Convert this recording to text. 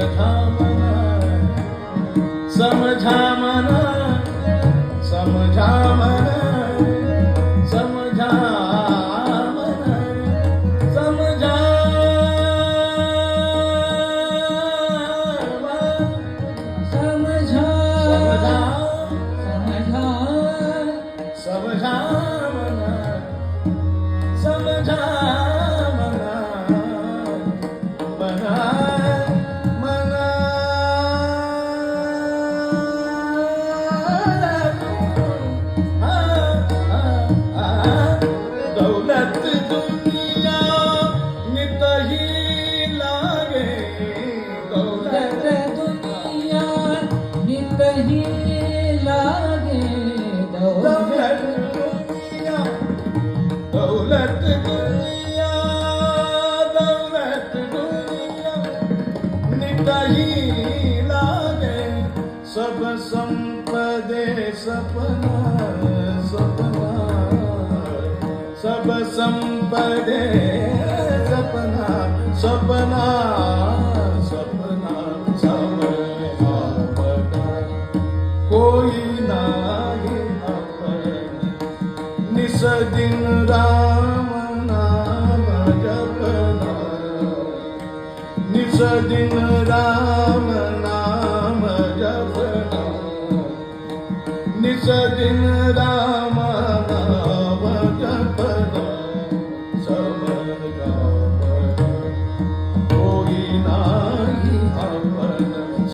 समझा मना, समझा मना, समझा मना, समझा समझा समझा समझा मना, समझा मना, मना मना दौलत दुनिया नित ही लागे, दौलत दुनिया नित ही लागे, दौलत दुनिया, दौलत दुनिया, दौलत दुनिया नित ही लागे, सब संपदे सपना, सपना, सब संपदे सपना, सपना, सपना, सपना, कोई नाही अपने, निस दिन राम नाम जपना, निस दिन राम नाम जपना, निस दिन राम